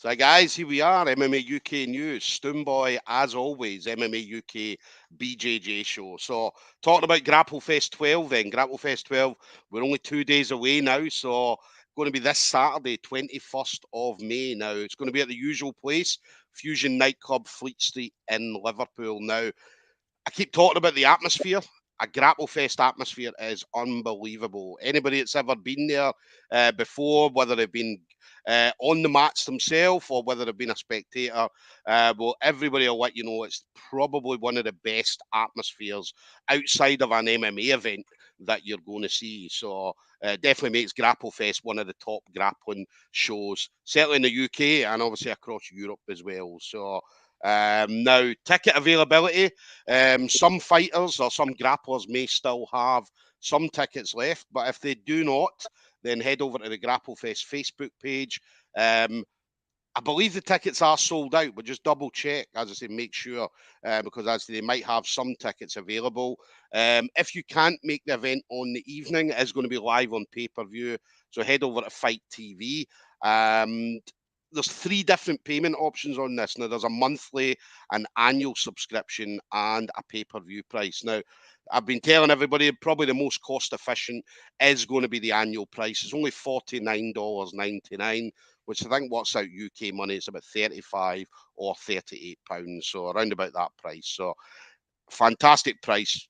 So guys, here we are, MMA UK News, Stoomboy, as always, MMA UK BJJ show. So talking about Grapplefest 12 then, Grapplefest 12, we're only 2 days away now, so going to be this Saturday, 21st of May now. It's going to be at the usual place, Fusion Nightclub, Fleet Street in Liverpool. Now, I keep talking about the atmosphere. A Grapplefest atmosphere is unbelievable. Anybody that's ever been there before, whether they've been on the mats themselves or whether they've been a spectator, well, everybody will let you know it's probably one of the best atmospheres outside of an MMA event that you're going to see. So definitely makes Grapplefest one of the top grappling shows, certainly in the UK and obviously across Europe as well. So now, ticket availability. Some fighters or some grapplers may still have some tickets left, but if they do not, then head over to the Grapplefest Facebook page. I believe the tickets are sold out, but just double check, as I say, make sure, because as they might have some tickets available. If you can't make the event on the evening, it is going to be live on pay-per-view, so head over to Fighttv. There's 3 different payment options on this. Now, there's a monthly, an annual subscription, and a pay-per-view price. Now, I've been telling everybody probably the most cost efficient is going to be the annual price. It's only $49.99, which I think works out UK money. It's about 35 or 38 pounds, so around about that price. So fantastic price,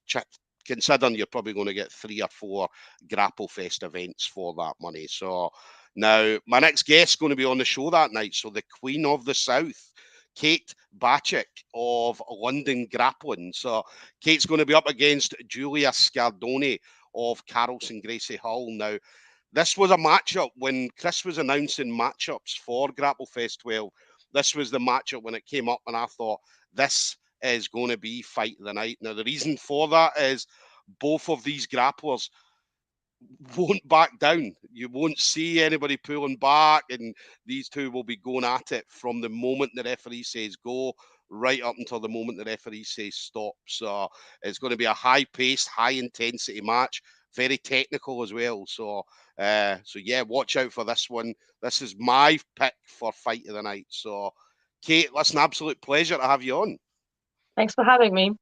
considering you're probably going to get 3 or 4 Grapplefest events for that money. So now my next guest is going to be on the show that night. So the Queen of the South, Kate Bacik of London Grappling. So Kate's going to be up against Julia Scardone of Carlson Gracie Hull. Now, this was a matchup when Chris was announcing matchups for Grapplefest 12. This was the matchup when it came up, and I thought this is going to be fight of the night. Now, the reason for that is both of these grapplers won't back down. You won't see anybody pulling back, and these two will be going at it from the moment the referee says go right up until the moment the referee says stop. So it's going to be a high-paced, high-intensity match, very technical as well. So yeah, watch out for this one. This is my pick for fight of the night. So, Kate, that's an absolute pleasure to have you on. Thanks for having me.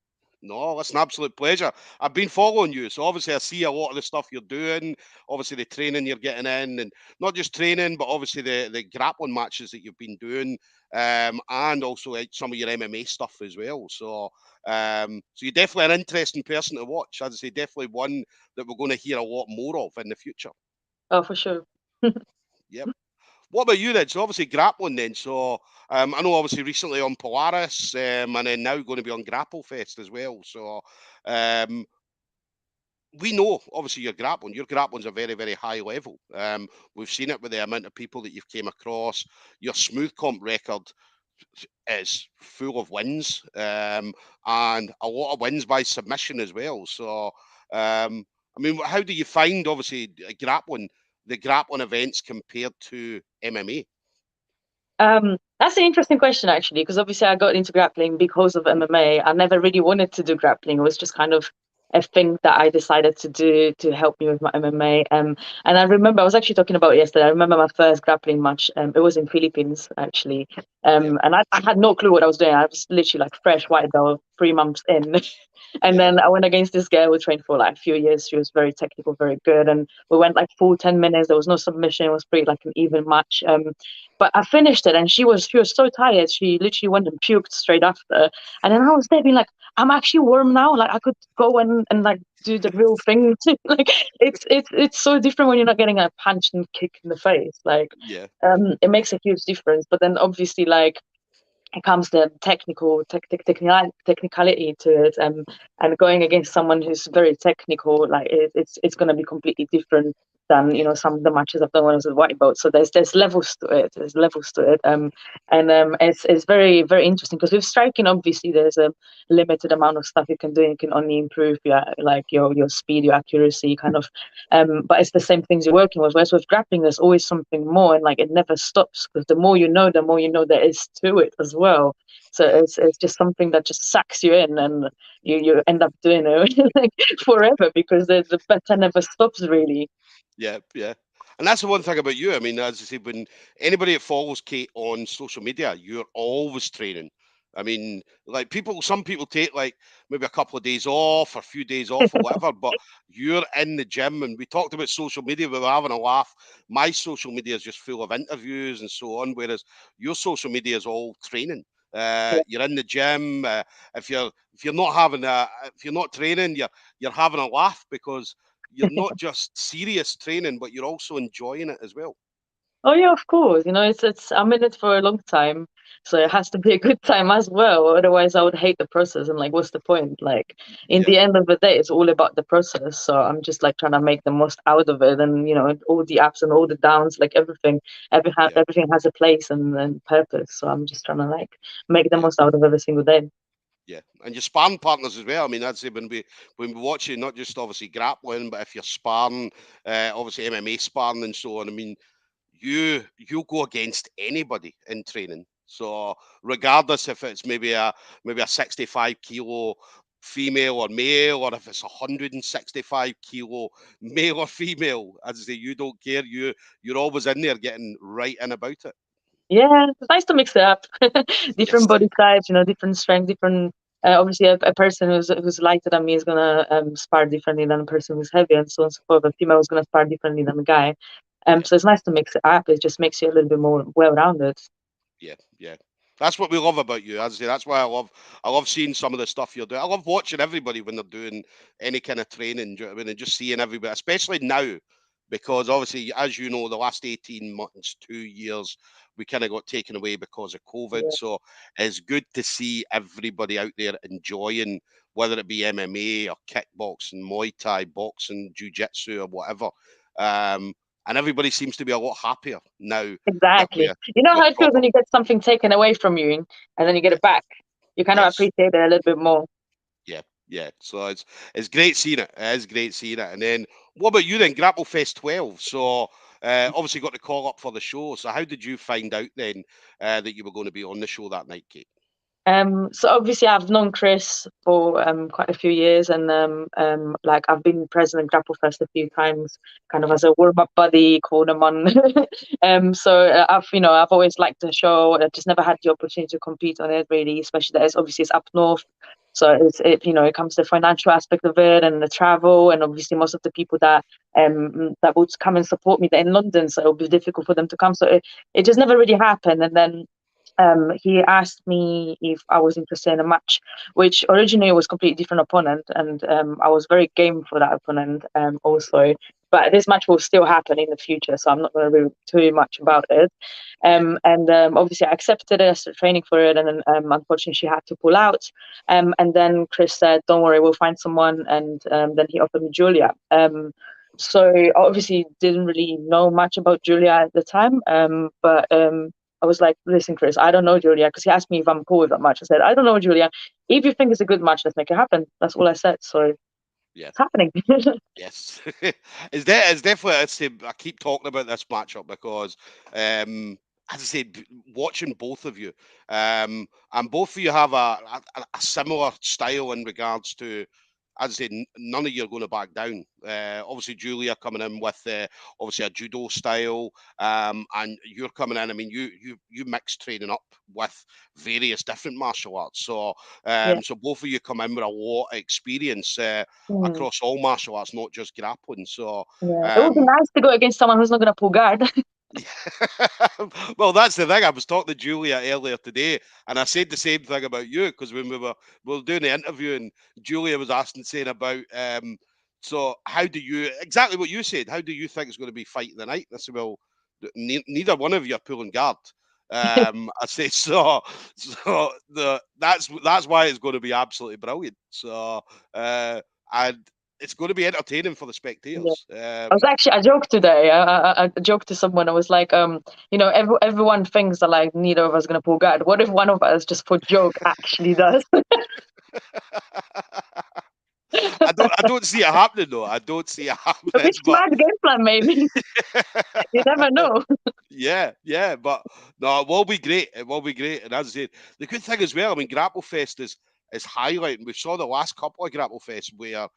No, that's an absolute pleasure. I've been following you, so obviously I see a lot of the stuff you're doing, obviously the training you're getting in, and not just training, but obviously the grappling matches that you've been doing, and also some of your MMA stuff as well. So, so you're definitely an interesting person to watch. As I say, definitely one that we're going to hear a lot more of in the future. Oh, for sure. Yep. What about you then? So obviously grappling then. So I know obviously recently on Polaris, and then now going to be on Grapplefest as well. So we know obviously your grappling. Your grappling's a very, very high level. We've seen it with the amount of people that you've came across. Your smooth comp record is full of wins, and a lot of wins by submission as well. So I mean, how do you find obviously grappling? The grappling events compared to MMA? That's an interesting question actually, because obviously I got into grappling because of MMA. I never really wanted to do grappling. It was just kind of a thing that I decided to do to help me with my MMA. And I remember I was actually talking about it yesterday. I remember my first grappling match. It was in Philippines actually. And I had no clue what I was doing. I was literally like fresh white belt, 3 months in. And then I went against this girl who trained for like a few years. She was very technical, very good. And we went like full 10 minutes. There was no submission. It was pretty like an even match. But I finished it and she was so tired. She literally went and puked straight after. And then I was there being like, I'm actually warm now. Like I could go and like do the real thing. Like it's so different when you're not getting a punch and kick in the face. Like it makes a huge difference. But then obviously like it comes the technicality to it, and going against someone who's very technical, like it's going to be completely different than some of the matches I've done when I was a white belt. So there's levels to it. It's very, very interesting because with striking, obviously there's a limited amount of stuff you can do. You can only improve your speed, your accuracy, kind of. But it's the same things you're working with. Whereas with grappling, there's always something more, and like it never stops because the more you know there is to it as well. So it's just something that just sucks you in, and you end up doing it like forever because the better never stops really. Yeah. And that's the one thing about you. I mean, as I say, when anybody that follows Kate on social media, you're always training. I mean, like some people take like maybe a couple of days off or a few days off or whatever, but you're in the gym. And we talked about social media, we were having a laugh. My social media is just full of interviews and so on, whereas your social media is all training. You're in the gym. If you're not if you're not training, you're having a laugh because you're not just serious training, but you're also enjoying it as well. Oh yeah, of course. You know, it's I'm in it for a long time, so it Yeah, has to be a good time as well. Otherwise, I would hate the process. And like, what's the point? Like, in yeah, the end of the day, it's all about the process. So I'm just like trying to make the most out of it, and you know, all the ups and all the downs, like yeah, everything has a place and purpose. So I'm just trying to like make the yeah. most out of every single day. Yeah, and your sparring partners as well. I mean, I'd say when we watch you, not just obviously grappling, but if you're sparring, obviously MMA sparring and so on. I mean, you go against anybody in training. So regardless if it's maybe a 65 kilo female or male, or if it's 165 kilo male or female, as I say, you don't care. You're always in there getting right in about it. Yeah, it's nice to mix it up. Yes. Different body types, you know, different strength, different. Obviously, a person who's lighter than me is gonna spar differently than a person who's heavy, and so on and so forth. A female is gonna spar differently than a guy. Yeah. So it's nice to mix it up. It just makes you a little bit more well-rounded. Yeah, yeah. That's what we love about you. As I say, that's why I love seeing some of the stuff you're doing. I love watching everybody when they're doing any kind of training. Do you know what I mean? And just seeing everybody, especially now, because obviously, as you know, the last 18 months, 2 years, we kind of got taken away because of COVID. Yeah, So it's good to see everybody out there enjoying, whether it be MMA or kickboxing, Muay Thai, boxing, jiu-jitsu or whatever. Um, and everybody seems to be a lot happier now that exactly. You know we're how it feels proper. when you get something taken away from you, and then you get Yeah. it back. You kind of Yes. appreciate it a little bit more. Yeah. Yeah. So it's great seeing it. It is great seeing it. And then what about you then? Grapplefest 12. So obviously got the call up for the show. So how did you find out then that you were going to be on the show that night, Kate? So obviously I've known Chris for quite a few years, and like I've been present at Grapplefest a few times, kind of Yeah. as a warm-up buddy, called him on. So I've always liked the show. I just never had the opportunity to compete on it really, especially that it's up north. So it comes to the financial aspect of it and the travel, and obviously most of the people that would come and support me, they're in London, so it would be difficult for them to come. So it just never really happened, and then he asked me if I was interested in a match, which originally was completely different opponent, and I was very game for that opponent also. But this match will still happen in the future, so I'm not going to reveal too much about it. Yeah. And Obviously, I accepted it, I started training for it, and then unfortunately, she had to pull out. And then Chris said, "Don't worry, we'll find someone." And then he offered me Julia. So obviously, didn't really know much about Julia at the time, but I was like, listen, Chris, I don't know Julia, because he asked me if I'm cool with that match. I said, I don't know Julia. If you think it's a good match, let's make it happen. That's all I said. So it's Yeah. happening. Yes. It's definitely, I keep talking about this matchup because as I said, watching both of you, and both of you have a similar style in regards to, as I said, none of you are going to back down. Obviously, Julia coming in with obviously a judo style, and you're coming in. I mean, you mix training up with various different martial arts. So, Yeah. so both of you come in with a lot of experience Mm, across all martial arts, not just grappling. So, yeah. It would be um, nice to go against someone who's not going to pull guard. well, that's the thing. I was talking to Julia earlier today, and I said the same thing about you because when we were doing the interview, and Julia was asking, saying about, so how do you exactly what you said? How do you think it's going to be fighting the night? I said, well, neither one of you are pulling guard. I say so. So that's why it's going to be absolutely brilliant. So and it's going to be entertaining for the Yeah. spectators. I joked today. I joked to someone. I was like, everyone thinks that like neither of us is going to pull guard. What if one of us, just for joke, actually does? I don't see it happening though. I don't see it A happening, bit but smart game plan, maybe. You never know. yeah, yeah, but no, it will be great. It will be great. And as I said, the good thing as well, I mean, Grapplefest is highlighting. We saw the last couple of Grapplefests where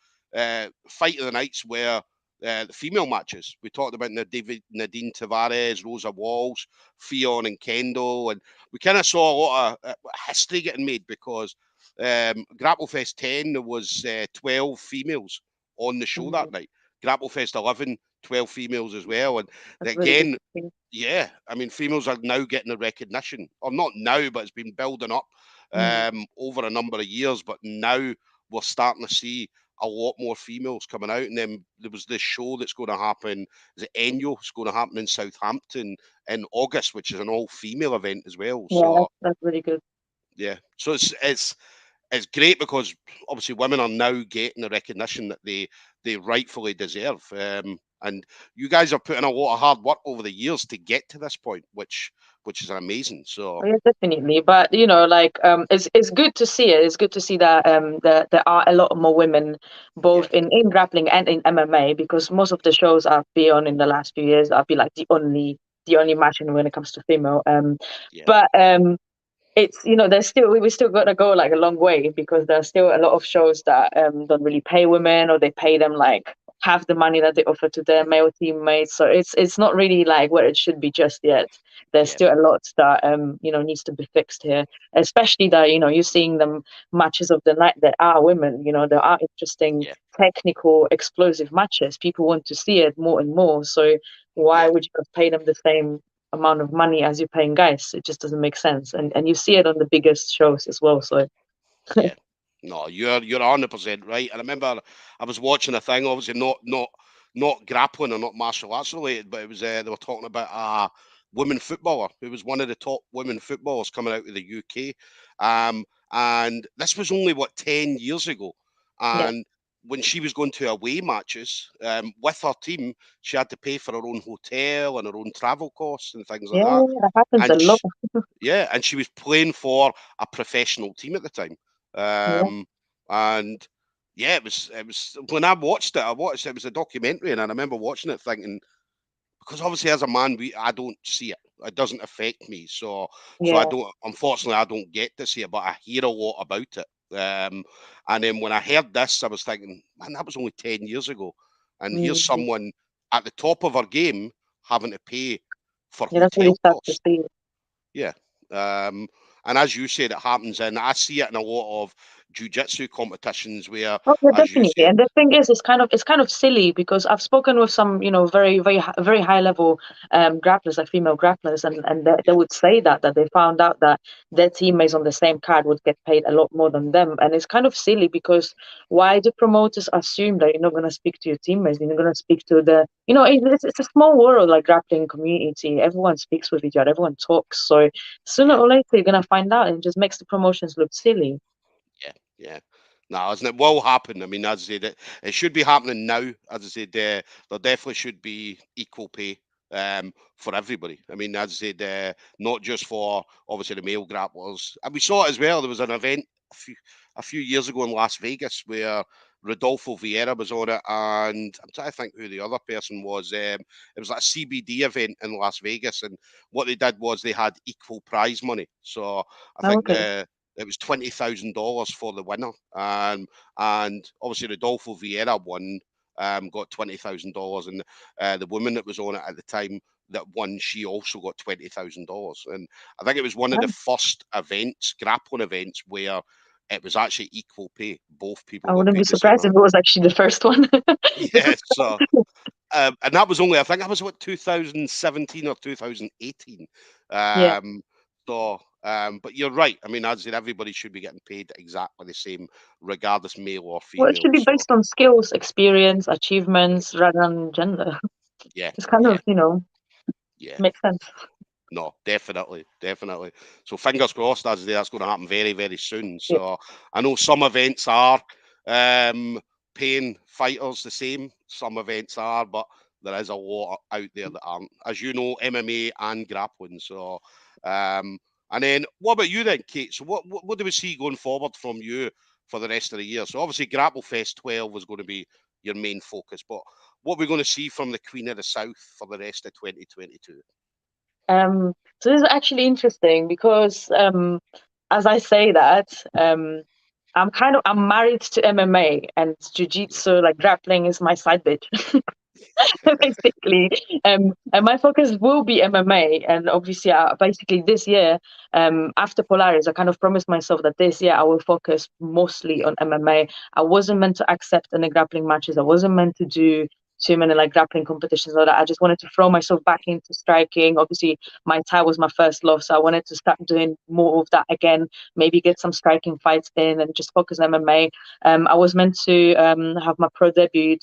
fight of the nights where the female matches. We talked about Nadine Tavares, Rosa Walsh, Fionn and Kendall, and we kind of saw a lot of history getting made because Grapplefest 10, there was 12 females on the show that night. Grapplefest 11, 12 females as well. And That's again, really yeah, I mean, females are now getting the recognition, or not now, but it's been building up over a number of years. But now we're starting to see a lot more females coming out. And then there was this show that's going to happen. Is it Enyo? It's going to happen in Southampton in August, which is an all-female event as well. Yeah, So that's really good. yeah, so it's great because obviously women are now getting the recognition that they rightfully deserve. And you guys are putting a lot of hard work over the years to get to this point, which is amazing. So Yeah, definitely. But it's good to see it. It's good to see that that there are a lot more women yeah, both in grappling and in MMA, because most of the shows I've been on in the last few years, I've been like the only matching when it comes to female. yeah, But it's there's still we still got to go like a long way, because there's still a lot of shows that don't really pay women, or they pay them like half the money that they offer to their male teammates. So it's not really like where it should be just yet. There's yeah, still a lot that needs to be fixed here, especially that you're seeing them matches of the night that are women. There are interesting, yeah, technical, explosive matches. People want to see it more and more. So why yeah, would you just pay them the same amount of money as you're paying guys? It just doesn't make sense. And you see it on the biggest shows as well. So yeah. No, you're 100% right. And I remember I was watching a thing, obviously not grappling or not martial arts related, but it was they were talking about a women footballer who was one of the top women footballers coming out of the UK. And this was only 10 years ago. yeah, And when she was going to away matches with her team, she had to pay for her own hotel and her own travel costs and things like yeah, that. that happens a And lot. yeah, and she was playing for a professional team at the time. Yeah, And yeah, it was when I watched it, it was a documentary, and I remember watching it thinking, because obviously as a man, I don't see it. It doesn't affect me. So I yeah, don't, unfortunately I don't get to see it, but I hear a lot about it. And then when I heard this, I was thinking, man, that was only 10 years ago. And here's mm, someone at the top of her game having to pay for yeah. That's really hotel sad to costs. see. Yeah. And as you said, it happens, and I see it in a lot of jiu-jitsu competitions where, Oh, yeah, as you definitely. said, And the thing is, it's kind of silly, because I've spoken with some, very, very, very high level grapplers, like female grapplers, and they yeah, would say that they found out that their teammates on the same card would get paid a lot more than them. And it's kind of silly, because why do promoters assume that you're not going to speak to your teammates? You're not going to speak to it's a small world, like grappling community. Everyone speaks with each other, everyone talks. So sooner yeah, or later, you're going to find out, and it just makes the promotions look silly. yeah, yeah. No, isn't it? Will happen. I mean, as I said, it should be happening now. As I said, there definitely should be equal pay for everybody. I mean, as I said, not just for obviously the male grapplers. And we saw it as well. There was an event a few years ago in Las Vegas where Rodolfo Vieira was on it, and I'm trying to think who the other person was. It was like a CBD event in Las Vegas, and what they did was they had equal prize money. So I Oh, think okay. it was $20,000 for the winner, and obviously Rodolfo Vieira won, got $20,000, and the woman that was on it at the time that won, she also got $20,000, and I think it was one of the first events, grappling events, where it was actually equal pay. Both people I got wouldn't be paid the same surprised if amount. it was actually the first one. Yeah, so and that was only, I think that was what, 2017 or 2018. Yeah. But you're right. I mean, as I said, everybody should be getting paid exactly the same, regardless male or Well, it female. should be So based on skills, experience, achievements, rather than gender. yeah, It's kind yeah, of, yeah. makes sense. No, definitely, definitely. So fingers crossed, as I say, that's going to happen very, very soon. Yeah. So I know some events are um, paying fighters the same. Some events are, but there is a lot out there that aren't. As you know, MMA and grappling. So, and then what about you then, Kate? So what do we see going forward from you for the rest of the year? So obviously, Grapplefest 12 was going to be your main focus, but what are we going to see from the Queen of the South for the rest of 2022? So this is actually interesting, because as I say that, I'm married to MMA, and Yeah, jiu-jitsu, like grappling, is my side bitch. basically. And my focus will be MMA. And obviously, basically this year, after Polaris, I kind of promised myself that this year I will focus mostly on MMA. I wasn't meant to accept any grappling matches. I wasn't meant to do too many like grappling competitions or that. I just wanted to throw myself back into striking. Obviously, my Thai was my first love, so I wanted to start doing more of that again. Maybe get some striking fights in and just focus on MMA. I was meant to have my pro debut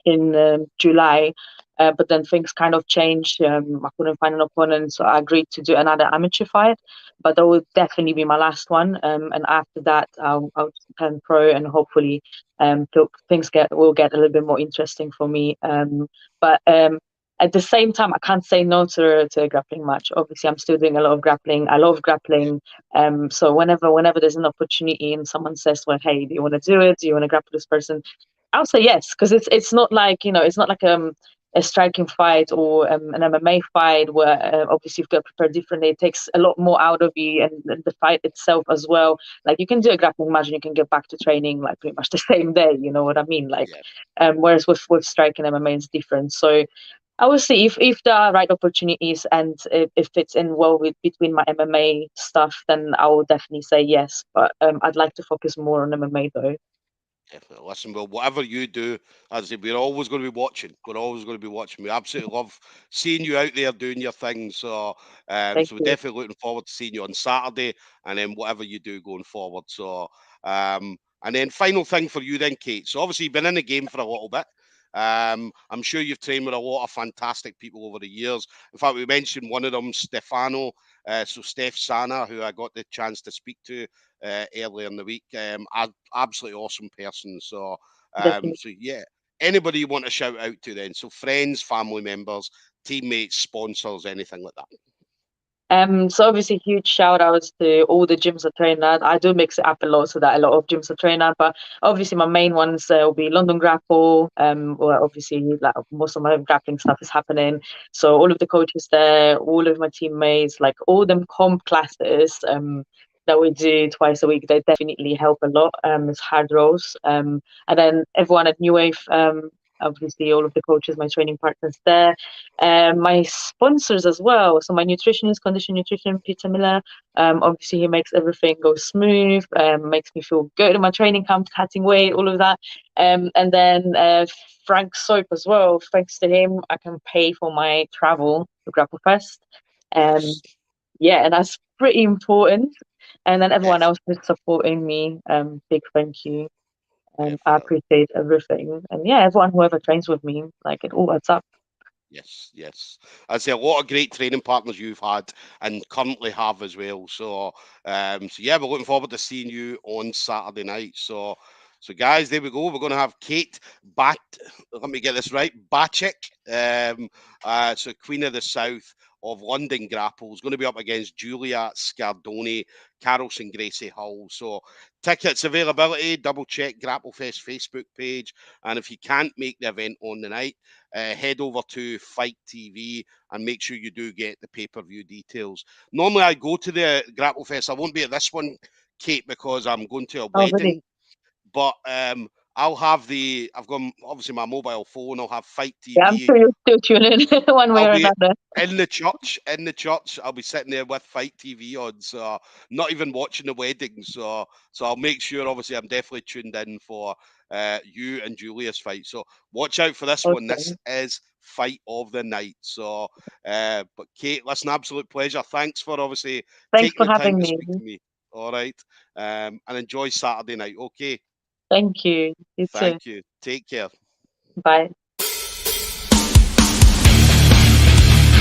in July. But then things kind of changed. I couldn't find an opponent, so I agreed to do another amateur fight. But that will definitely be my last one. And after that, I'll turn pro, and hopefully, things will get a little bit more interesting for me. But at the same time, I can't say no to a grappling match. Obviously, I'm still doing a lot of grappling. I love grappling. So whenever there's an opportunity and someone says, "Well, hey, do you want to do it? Do you want to grapple this person?" I'll say yes, because it's not like, it's not like a striking fight or an MMA fight where obviously you've got to prepare differently. It takes a lot more out of you, and the fight itself as well. Like, you can do a grappling match and you can get back to training like pretty much the same day. You know what I mean? Like, Yeah. whereas with striking MMA is different. So I will see if there are right opportunities, and if it's in well with between my MMA stuff, then I will definitely say yes. But I'd like to focus more on MMA though. Definitely. Listen, well, whatever you do, as I say, we're always going to be watching. We're always going to be watching. We absolutely love seeing you out there doing your thing. So, Thank so we're you. definitely looking forward to seeing you on Saturday, and then whatever you do going forward. So, and then final thing for you, then, Kate. So, obviously, you've been in the game for a little bit. I'm sure you've trained with a lot of fantastic people over the years. In fact, we mentioned one of them, Stefano. So Steph Sana, who I got the chance to speak to earlier in the week. Absolutely awesome person. So, Definitely. so yeah, anybody you want to shout out to then? So friends, family members, teammates, sponsors, anything like that. So obviously huge shout outs to all the gyms I train at. I do mix it up a lot so that a lot of gyms I train at, but obviously my main ones will be London Grapple, where obviously like most of my grappling stuff is happening. So all of the coaches there, all of my teammates, like all them comp classes that we do twice a week, they definitely help a lot. It's hard rows. And then everyone at New Wave, obviously all of the coaches, my training partners there, my sponsors as well. So my nutritionist, Condition Nutrition, Peter Miller. Obviously, he makes everything go smooth. Makes me feel good in my training camp, cutting weight, all of that. And then Frank Soap as well. Thanks to him, I can pay for my travel to Grapplefest. Yes. Yeah, and that's pretty important. And then everyone Yes. else who's supporting me, big thank you. I Definitely. appreciate everything. And yeah, everyone who ever trains with me, like it all adds up. Yes, yes. I'd say a lot of great training partners you've had and currently have as well. So, so yeah, we're looking forward to seeing you on Saturday night. So, so guys, there we go. We're going to have Kate Bat. Let me get this right. Bacik, so Queen of the South of London Grapple, is going to be up against Julia Scardone, Carlson Gracie Hull. So, tickets availability. Double check Grapplefest Facebook page, and if you can't make the event on the night, head over to Fighttv and make sure you do get the pay-per-view details. Normally, I go to the Grapplefest. I won't be at this one, Kate, because I'm going to a Oh, really? wedding. But I'll have I've got obviously my mobile phone. I'll have Fight Yeah, I'm TV. sure you'll still tune in one way I'll or be another. in the church. In the church, I'll be sitting there with Fight TV on. So not even watching the wedding. So I'll make sure. Obviously, I'm definitely tuned in for you and Julia's fight. So watch out for this one. This Awesome. is fight of the night. So, but Kate, listen, absolute pleasure. Thanks for obviously Thanks taking for the time having to me. speak to me. All right, and enjoy Saturday night. Okay, Thank you. You too. thank you. Take care. Bye.